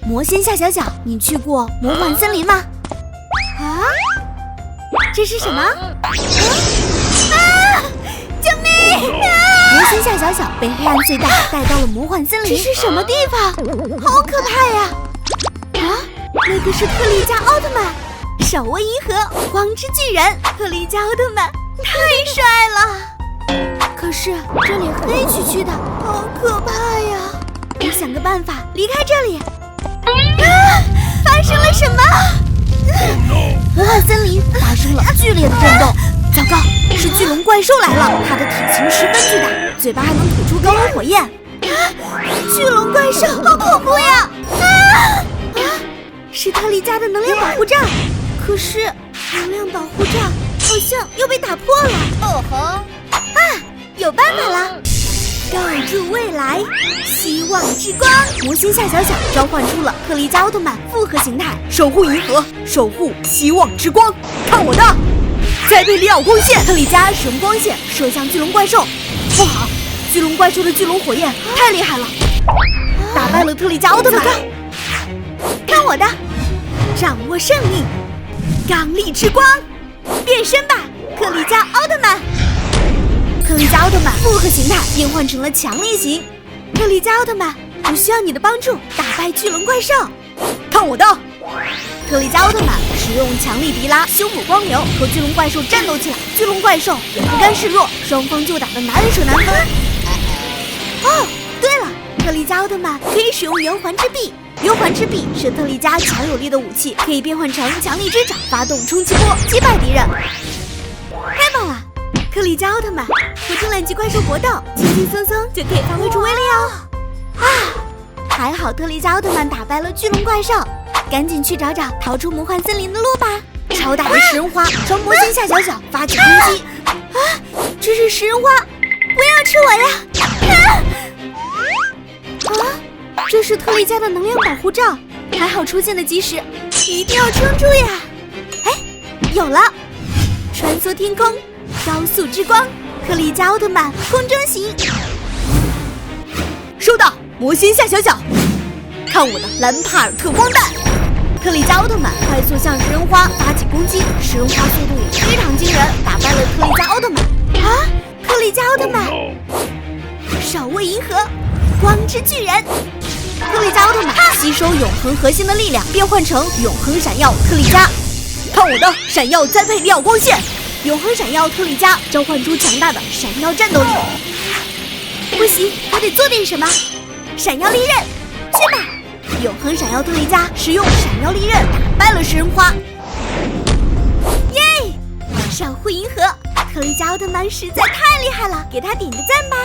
魔仙夏小小，你去过魔幻森林吗？啊？这是什么？救命！魔仙夏小小被黑暗隧道带到了魔幻森林，这是什么地方？好可怕呀！啊，那个是特利迦奥特曼，手握银河，光之巨人，特利迦奥特曼太帅了。可是这里黑黢黢的，好可怕呀！得想个办法离开这里。发生了什么？魔幻森林发生了剧烈的震动。糟糕，是巨龙怪兽来了，它的体型十分巨大，嘴巴还能吐出高温火焰。巨龙怪兽好恐怖呀！是特利迦的能量保护罩，可是能量保护罩好像又被打破了。哦吼！有办法了！告诉未来，希望之光！魔仙夏小小召唤出了特利迦奥特曼复合形态，守护银河，守护希望之光。看我的！栽培里奥光线，特利迦使用光线射向巨龙怪兽。不好，巨龙怪兽的巨龙火焰太厉害了，打败了特利迦奥特曼。看我的！掌握胜利，刚力之光，变身吧，特利迦奥特曼！特利迦奥特曼复合形态变换成了强力型。特利迦奥特曼，我需要你的帮助，打败巨龙怪兽。看我的！特利迦奥特曼使用强力迪拉修补光流，和巨龙怪兽战斗起来。巨龙怪兽也不甘示弱，双方就打得难舍难分。哦，对了，特利迦奥特曼可以使用圆环之臂。圆环之臂是特利迦强有力的武器，可以变换成强力之掌，发动冲击波击败敌人。太棒了！特利迦奥特曼和重量级怪兽搏斗，轻轻松松就可以发挥出威力哦！还好特利迦奥特曼打败了巨龙怪兽，赶紧去找找逃出魔幻森林的路吧！超大的食人花朝魔仙夏小小发起攻击！这是食人花，不要吃我呀！这是特利迦的能量保护罩，还好出现的及时，一定要撑住呀！有了，穿梭天空。高速之光，特利迦奥特曼空中行。收到，魔仙夏小小，看我的蓝帕尔特光弹！特利迦奥特曼快速向食人花发起攻击，食人花速度也非常惊人，打败了特利迦奥特曼。特利迦奥特曼手握银河，光之巨人！特利迦奥特曼吸收永恒核心的力量，变换成永恒闪耀特利迦。看我的闪耀栽培里奥光线！永恒闪耀特利迦召唤出强大的闪耀战斗力。不行，我得做点什么。闪耀利刃，去吧！永恒闪耀特利迦使用闪耀利刃打败了食人花。耶！守护银河，特利迦奥特曼实在太厉害了，给他点个赞吧。